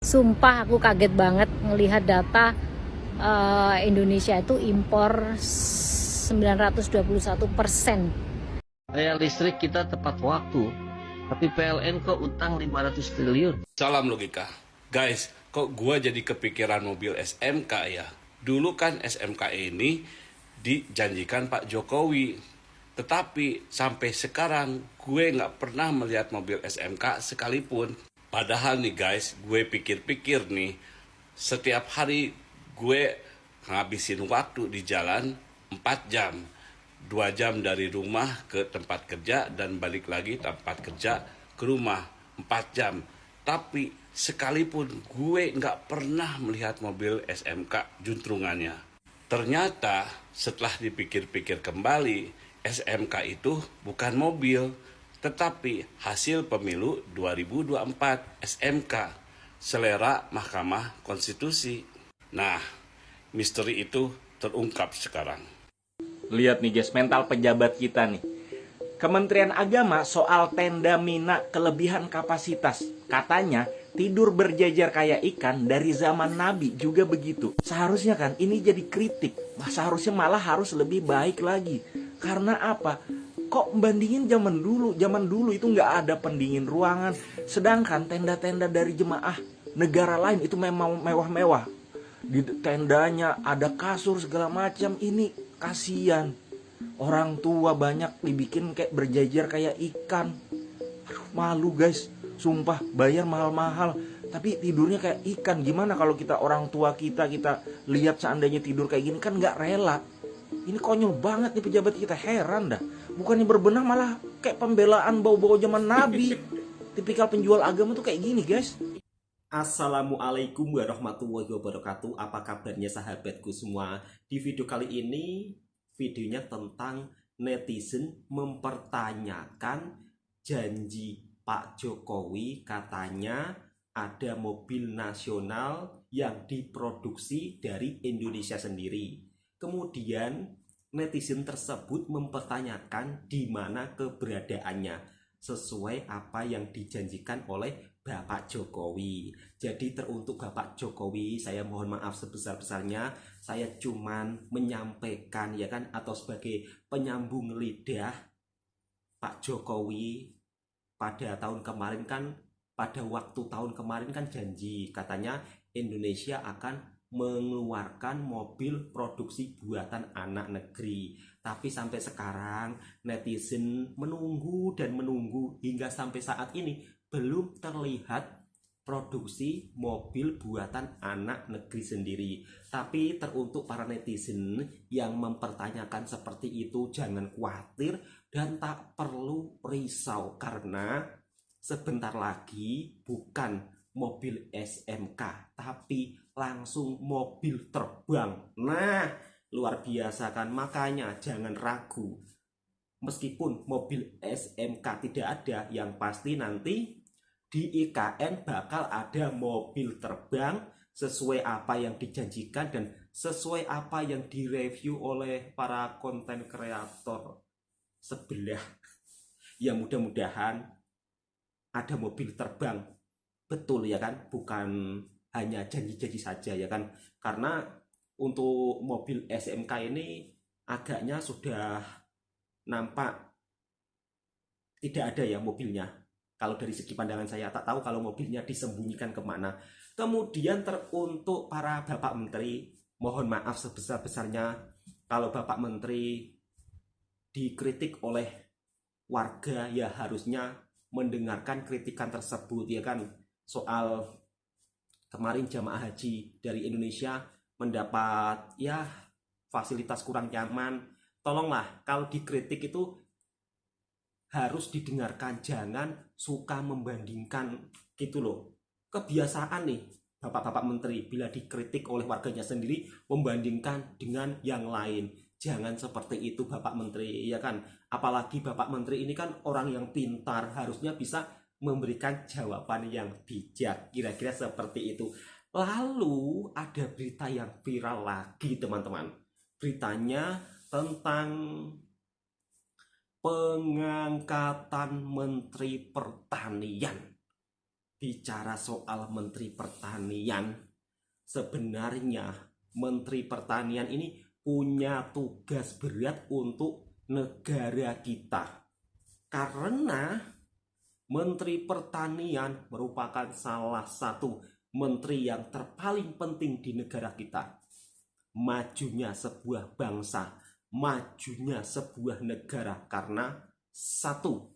Sumpah aku kaget banget ngelihat data Indonesia itu impor 921%. Kayak listrik kita tepat waktu, tapi PLN kok utang 500 triliun. Salam logika. Guys, kok gua jadi kepikiran mobil SMK ya? Dulu kan SMK ini dijanjikan Pak Jokowi. Tetapi sampai sekarang gue nggak pernah melihat mobil SMK sekalipun. Padahal nih guys, gue pikir-pikir nih, setiap hari gue ngabisin waktu di jalan 4 jam. 2 jam dari rumah ke tempat kerja dan balik lagi tempat kerja ke rumah 4 jam. Tapi sekalipun gue nggak pernah melihat mobil SMK juntrungannya. Ternyata setelah dipikir-pikir kembali, SMK itu bukan mobil, tetapi hasil pemilu 2024 SMK, selera Mahkamah Konstitusi. Nah, misteri itu terungkap sekarang. Lihat nih guys, mental pejabat kita nih. Kementerian Agama soal tenda Mina kelebihan kapasitas. Katanya tidur berjajar kayak ikan dari zaman Nabi juga begitu. Seharusnya kan ini jadi kritik. Seharusnya malah harus lebih baik lagi. Karena apa? Kok bandingin zaman dulu? Zaman dulu itu nggak ada pendingin ruangan. Sedangkan tenda-tenda dari jemaah negara lain itu memang mewah-mewah. Di tendanya ada kasur segala macam. Ini kasihan. Orang tua banyak dibikin kayak berjajar kayak ikan. Aduh, malu guys. Sumpah bayar mahal-mahal tapi tidurnya kayak ikan. Gimana kalau kita orang tua kita lihat seandainya tidur kayak gini, kan nggak rela. Ini konyol banget nih pejabat kita. Heran dah. Bukannya berbenah malah kayak pembelaan bau-bau zaman Nabi. Tipikal penjual agama tuh kayak gini guys. Assalamualaikum warahmatullahi wabarakatuh. Apa kabarnya sahabatku semua? Di video kali ini, videonya tentang netizen mempertanyakan janji Pak Jokowi. Katanya ada mobil nasional yang diproduksi dari Indonesia sendiri. Kemudian netizen tersebut mempertanyakan di mana keberadaannya sesuai apa yang dijanjikan oleh Bapak Jokowi. Jadi teruntuk Bapak Jokowi, saya mohon maaf sebesar-besarnya. Saya cuman menyampaikan ya kan, atau sebagai penyambung lidah. Pak Jokowi pada tahun kemarin kan, pada waktu tahun kemarin kan janji katanya Indonesia akan mengeluarkan mobil produksi buatan anak negeri. Tapi sampai sekarang netizen menunggu dan menunggu hingga sampai saat ini belum terlihat produksi mobil buatan anak negeri sendiri. Tapi teruntuk para netizen yang mempertanyakan seperti itu, jangan khawatir dan tak perlu risau, karena sebentar lagi bukan mobil SMK tapi langsung mobil terbang. Nah, luar biasa kan? Makanya jangan ragu. Meskipun mobil SMK tidak ada, yang pasti nanti di IKN bakal ada mobil terbang sesuai apa yang dijanjikan dan sesuai apa yang direview oleh para konten kreator sebelah. Ya mudah-mudahan ada mobil terbang. Betul ya kan? Bukan hanya janji-janji saja ya kan? Karena untuk mobil SMK ini agaknya sudah nampak tidak ada ya mobilnya. Kalau dari segi pandangan saya, tak tahu kalau mobilnya disembunyikan kemana. Kemudian teruntuk para Bapak Menteri, mohon maaf sebesar-besarnya kalau Bapak Menteri dikritik oleh warga, ya harusnya mendengarkan kritikan tersebut ya kan. Soal kemarin jamaah haji dari Indonesia mendapat ya fasilitas kurang nyaman. Tolonglah kalau dikritik itu harus didengarkan, jangan suka membandingkan gitu loh. Kebiasaan nih Bapak-bapak Menteri bila dikritik oleh warganya sendiri membandingkan dengan yang lain. Jangan seperti itu Bapak Menteri ya kan. Apalagi Bapak Menteri ini kan orang yang pintar, harusnya bisa memberikan jawaban yang bijak. Kira-kira seperti itu. Lalu ada berita yang viral lagi teman-teman. Beritanya tentang pengangkatan Menteri Pertanian. bicara soal Menteri Pertanian, sebenarnya Menteri Pertanian ini punya tugas berat untuk negara kita. Karena Menteri Pertanian merupakan salah satu menteri yang terpaling penting di negara kita. Majunya sebuah bangsa, majunya sebuah negara karena satu,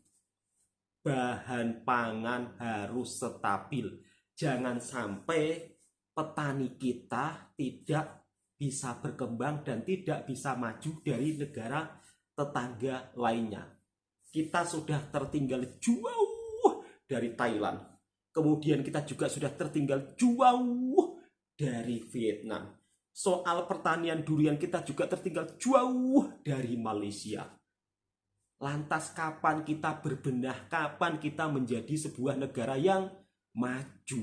bahan pangan harus stabil. Jangan sampai petani kita tidak bisa berkembang dan tidak bisa maju dari negara tetangga lainnya. Kita sudah tertinggal jauh dari Thailand. Kemudian kita juga sudah tertinggal jauh dari Vietnam. Soal pertanian durian kita juga tertinggal jauh dari Malaysia. Lantas kapan kita berbenah? Kapan kita menjadi sebuah negara yang maju?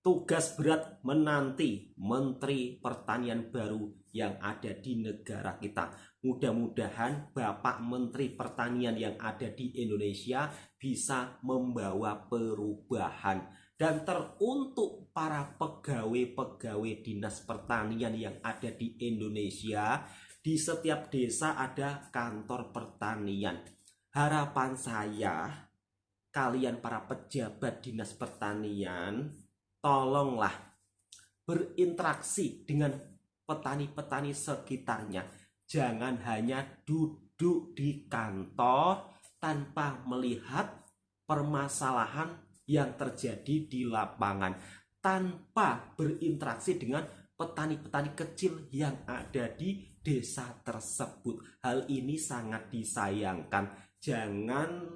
Tugas berat menanti Menteri Pertanian baru yang ada di negara kita. Mudah-mudahan Bapak Menteri Pertanian yang ada di Indonesia bisa membawa perubahan. Dan teruntuk para pegawai-pegawai dinas pertanian yang ada di Indonesia, di setiap desa ada kantor pertanian. Harapan saya, kalian para pejabat dinas pertanian, tolonglah berinteraksi dengan petani-petani sekitarnya. Jangan hanya duduk di kantor tanpa melihat permasalahan yang terjadi di lapangan, tanpa berinteraksi dengan petani-petani kecil yang ada di desa tersebut. Hal ini sangat disayangkan. Jangan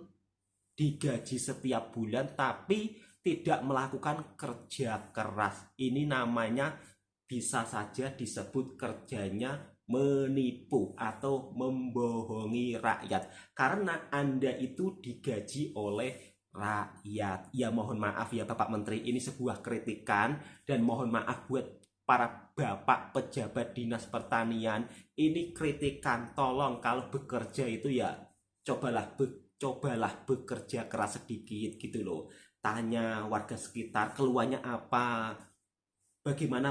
digaji setiap bulan tapi tidak melakukan kerja keras. Ini namanya bisa saja disebut kerjanya menipu atau membohongi rakyat. Karena Anda itu digaji oleh rakyat. Ya mohon maaf ya Bapak Menteri, ini sebuah kritikan dan mohon maaf buat para bapak pejabat dinas pertanian. Ini kritikan, tolong kalau bekerja itu ya cobalah bekerja keras sedikit gitu loh. Tanya warga sekitar keluarnya apa, bagaimana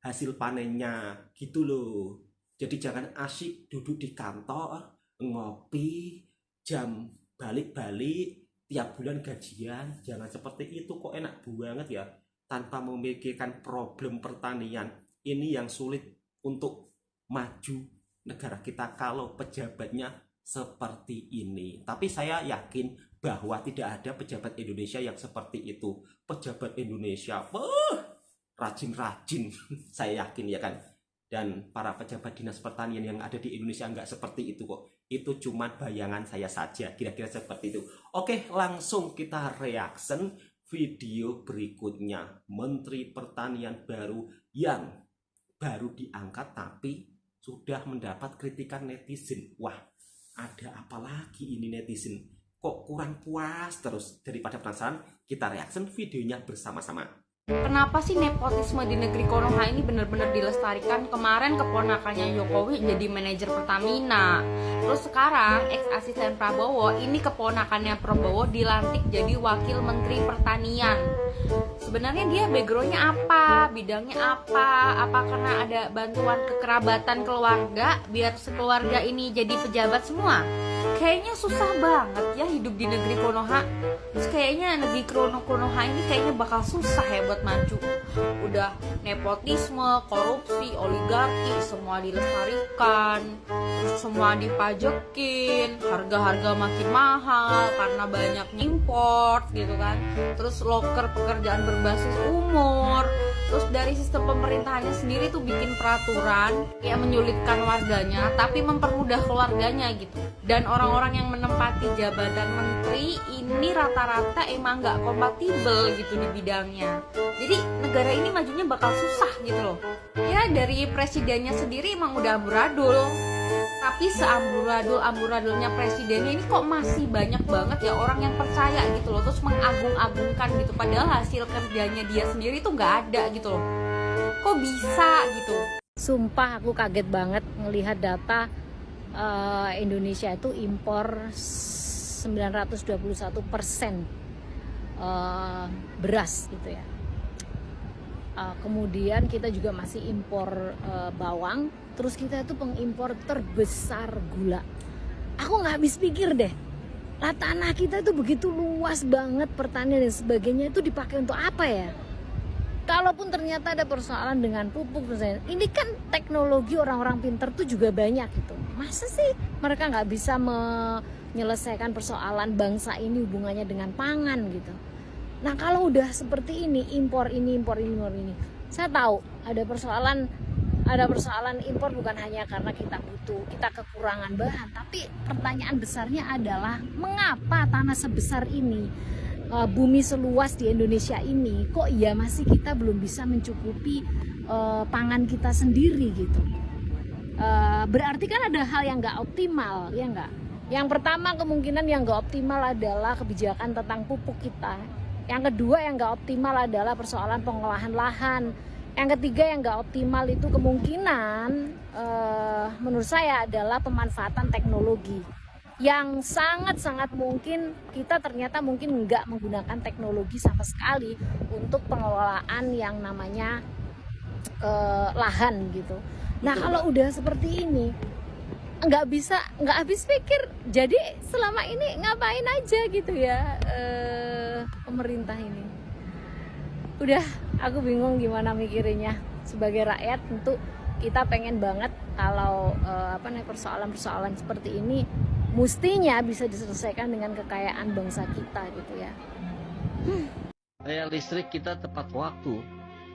hasil panennya gitu loh. Jadi jangan asyik duduk di kantor ngopi, jam balik-balik, tiap bulan gajian. Jangan seperti itu, kok enak banget ya, tanpa memikirkan problem pertanian. Ini yang sulit untuk maju negara kita kalau pejabatnya seperti ini. Tapi saya yakin bahwa tidak ada pejabat Indonesia yang seperti itu. Pejabat Indonesia rajin-rajin, saya yakin ya kan. Dan para pejabat dinas pertanian yang ada di Indonesia nggak seperti itu kok. Itu cuma bayangan saya saja, kira-kira seperti itu. Oke, langsung kita reaction video berikutnya. Menteri Pertanian baru yang baru diangkat tapi sudah mendapat kritikan netizen. Wah, ada apa lagi ini netizen? Kok kurang puas terus? Daripada penasaran, kita reaction videonya bersama-sama. Kenapa sih nepotisme di negeri Konoha ini benar-benar dilestarikan? Kemarin keponakannya Jokowi jadi manajer Pertamina. Terus sekarang ex-asisten Prabowo, ini keponakannya Prabowo dilantik jadi wakil menteri pertanian. Sebenarnya dia backgroundnya apa? Bidangnya apa? Apa karena ada bantuan kekerabatan keluarga biar sekeluarga ini jadi pejabat semua? Kayaknya susah banget ya hidup di negeri Konoha. Terus kayaknya negeri Konoha ini kayaknya bakal susah ya buat maju. Udah nepotisme, korupsi, oligarki, semua dilestarikan, semua dipajekin, harga-harga makin mahal karena banyak import gitu kan. Terus loker pekerjaan berbasis umur. Terus dari sistem pemerintahannya sendiri tuh bikin peraturan yang menyulitkan warganya tapi mempermudah keluarganya gitu. Dan orang-orang yang menempati jabatan menteri ini rata-rata emang nggak kompatibel gitu di bidangnya. Jadi negara ini majunya bakal susah gitu loh. Ya dari presidennya sendiri emang udah amburadul. Tapi seamburadul-amburadulnya presidennya ini kok masih banyak banget ya orang yang percaya gitu loh. Terus mengagung-agungkan gitu. Padahal hasil kerjanya dia sendiri tuh nggak ada gitu loh. Kok bisa gitu? Sumpah aku kaget banget ngelihat data Indonesia itu impor 921% beras gitu ya. Kemudian kita juga masih impor bawang, terus kita itu pengimpor terbesar gula. Aku nggak habis pikir deh, lah tanah kita itu begitu luas banget, pertanian dan sebagainya itu dipakai untuk apa ya? Kalaupun ternyata ada persoalan dengan pupuk, misalnya, ini kan teknologi orang-orang pinter tuh juga banyak gitu. Masa sih mereka nggak bisa menyelesaikan persoalan bangsa ini hubungannya dengan pangan gitu? Nah kalau udah seperti ini, impor ini. Saya tahu ada persoalan impor bukan hanya karena kita kekurangan bahan, tapi pertanyaan besarnya adalah mengapa tanah sebesar ini, bumi seluas di Indonesia ini, kok ya masih kita belum bisa mencukupi pangan kita sendiri gitu. Berarti kan ada hal yang nggak optimal, ya nggak? Yang pertama kemungkinan yang nggak optimal adalah kebijakan tentang pupuk kita. Yang kedua yang nggak optimal adalah persoalan pengolahan lahan. Yang ketiga yang nggak optimal itu kemungkinan menurut saya adalah pemanfaatan teknologi. Yang sangat-sangat mungkin kita ternyata mungkin nggak menggunakan teknologi sama sekali untuk pengelolaan yang namanya lahan gitu. Nah kalau udah seperti ini nggak habis pikir, jadi selama ini ngapain aja gitu ya pemerintah ini. Udah aku bingung gimana mikirinnya. Sebagai rakyat tentu kita pengen banget kalau persoalan-persoalan seperti ini mestinya bisa diselesaikan dengan kekayaan bangsa kita gitu ya. Daya listrik kita tepat waktu,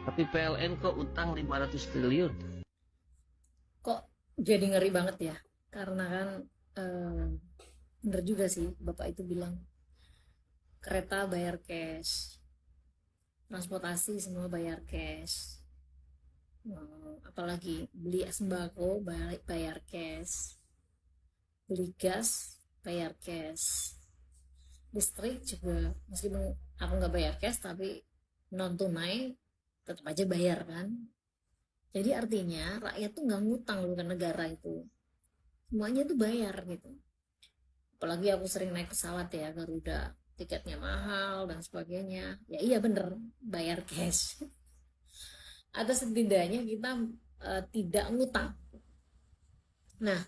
tapi PLN kok utang 500 triliun. Kok jadi ngeri banget ya? Karena kan bener juga sih Bapak itu bilang, kereta bayar cash, transportasi semua bayar cash, apalagi beli sembako bayar cash, beli gas bayar cash, listrik juga meskipun aku nggak bayar cash tapi non tunai tetap aja bayar kan. Jadi artinya rakyat tuh nggak ngutang loh ke negara itu, semuanya tuh bayar gitu. Apalagi aku sering naik pesawat ya, Garuda, tiketnya mahal dan sebagainya, ya iya bener bayar cash atau setidaknya kita tidak ngutang. Nah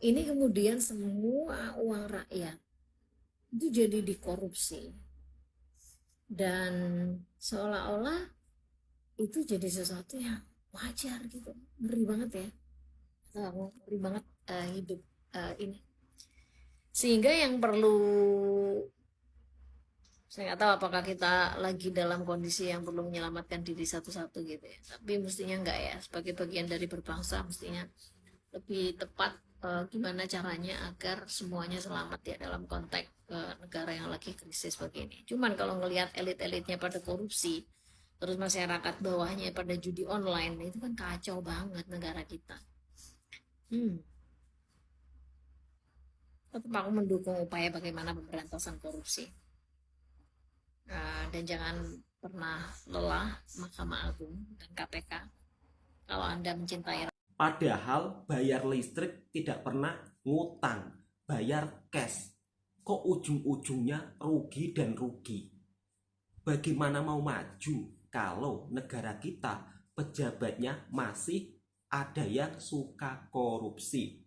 ini kemudian semua uang rakyat itu jadi dikorupsi dan seolah-olah itu jadi sesuatu yang wajar gitu. Ngeri banget ya, ngeri banget hidup ini. Sehingga yang perlu, saya nggak tahu apakah kita lagi dalam kondisi yang perlu menyelamatkan diri satu-satu gitu ya, tapi mestinya enggak ya. Sebagai bagian dari berbangsa mestinya lebih tepat gimana caranya agar semuanya selamat ya dalam konteks negara yang lagi krisis begini. Cuman kalau ngelihat elit-elitnya pada korupsi, terus masyarakat bawahnya pada judi online, itu kan kacau banget negara kita. Tetap aku mendukung upaya bagaimana pemberantasan korupsi. Dan jangan pernah lelah Mahkamah Agung dan KPK kalau Anda mencintai. Padahal bayar listrik tidak pernah ngutang, bayar cash. Kok ujung-ujungnya rugi dan rugi? Bagaimana mau maju kalau negara kita pejabatnya masih ada yang suka korupsi?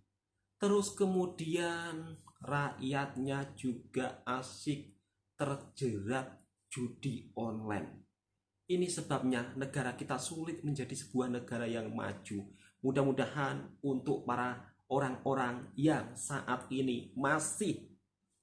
Terus kemudian rakyatnya juga asik terjerat judi online. Ini sebabnya negara kita sulit menjadi sebuah negara yang maju. Mudah-mudahan untuk para orang-orang yang saat ini masih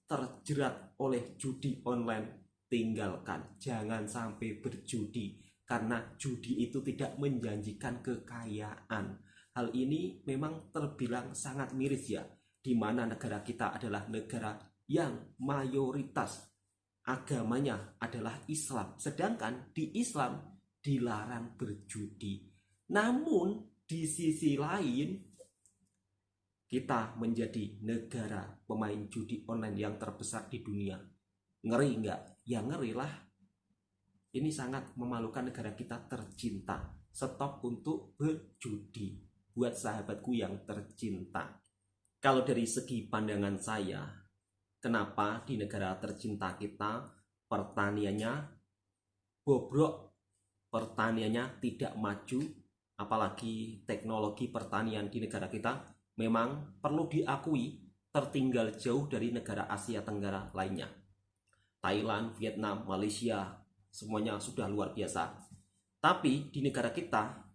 terjerat oleh judi online, tinggalkan, jangan sampai berjudi, karena judi itu tidak menjanjikan kekayaan. Hal ini memang terbilang sangat miris ya, di mana negara kita adalah negara yang mayoritas agamanya adalah Islam, sedangkan di Islam dilarang berjudi. Namun di sisi lain kita menjadi negara pemain judi online yang terbesar di dunia. Ngeri nggak? Ya ngeri lah. Ini sangat memalukan negara kita tercinta. Stop untuk berjudi buat sahabatku yang tercinta. Kalau dari segi pandangan saya, kenapa di negara tercinta kita pertaniannya bobrok, pertaniannya tidak maju, apalagi teknologi pertanian di negara kita memang perlu diakui tertinggal jauh dari negara Asia Tenggara lainnya. Thailand, Vietnam, Malaysia, semuanya sudah luar biasa. Tapi di negara kita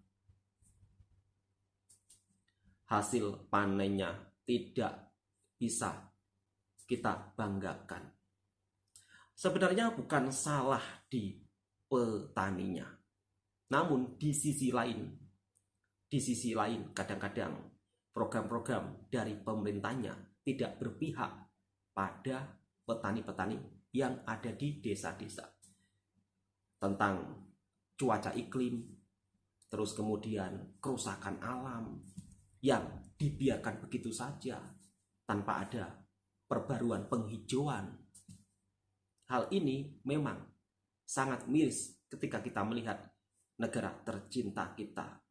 hasil panennya tidak bisa kita banggakan. Sebenarnya bukan salah di petaninya, namun di sisi lain kadang-kadang program-program dari pemerintahnya tidak berpihak pada petani-petani yang ada di desa-desa. Tentang cuaca iklim, terus kemudian kerusakan alam yang dibiarkan begitu saja tanpa ada perbaruan penghijauan. Hal ini memang sangat miris ketika kita melihat negara tercinta kita.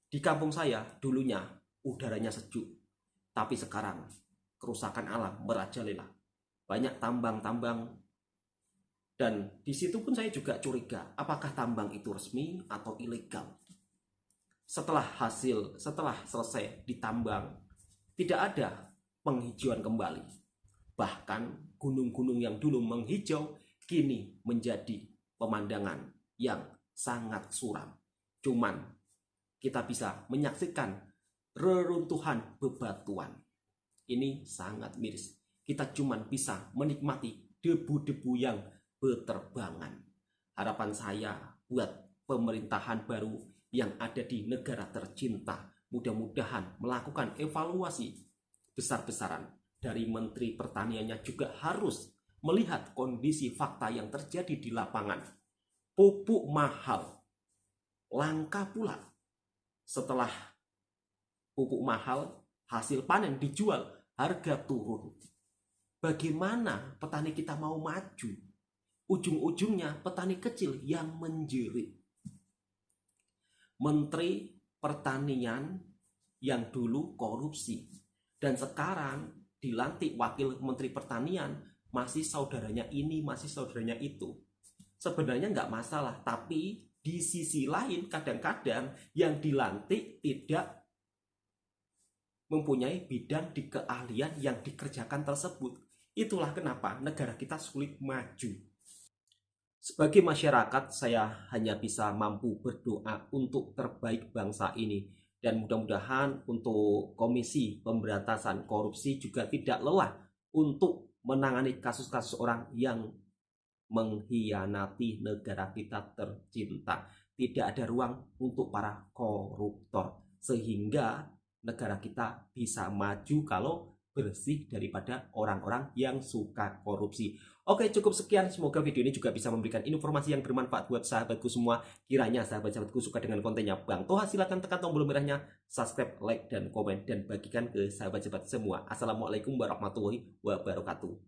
Di kampung saya dulunya udaranya sejuk, tapi sekarang kerusakan alam merajalela. Banyak tambang-tambang, dan di situ pun saya juga curiga apakah tambang itu resmi atau ilegal. Setelah selesai ditambang, tidak ada penghijauan kembali. Bahkan gunung-gunung yang dulu menghijau kini menjadi pemandangan yang sangat suram. Cuman kita bisa menyaksikan reruntuhan bebatuan. Ini sangat miris. Kita cuman bisa menikmati debu-debu yang berterbangan. Harapan saya buat pemerintahan baru yang ada di negara tercinta, mudah-mudahan melakukan evaluasi besar-besaran. Dari Menteri Pertaniannya juga harus melihat kondisi fakta yang terjadi di lapangan. Pupuk mahal, langka pula. Setelah pupuk mahal, hasil panen dijual, harga turun. Bagaimana petani kita mau maju? Ujung-ujungnya petani kecil yang menjerit. Menteri Pertanian yang dulu korupsi dan sekarang dilantik wakil Menteri Pertanian, masih saudaranya ini, masih saudaranya itu. Sebenarnya nggak masalah, tapi di sisi lain kadang-kadang yang dilantik tidak mempunyai bidang di keahlian yang dikerjakan tersebut. Itulah kenapa negara kita sulit maju. Sebagai masyarakat, saya hanya bisa mampu berdoa untuk terbaik bangsa ini. Dan mudah-mudahan untuk Komisi Pemberantasan Korupsi juga tidak lelah untuk menangani kasus-kasus orang yang mengkhianati negara kita tercinta. Tidak ada ruang untuk para koruptor. Sehingga negara kita bisa maju kalau bersih daripada orang-orang yang suka korupsi. Oke, cukup sekian. Semoga video ini juga bisa memberikan informasi yang bermanfaat buat sahabatku semua. Kiranya sahabat-sahabatku suka dengan kontennya Bang Toha, silakan tekan tombol merahnya, subscribe, like, dan komen, dan bagikan ke sahabat-sahabat semua. Assalamualaikum warahmatullahi wabarakatuh.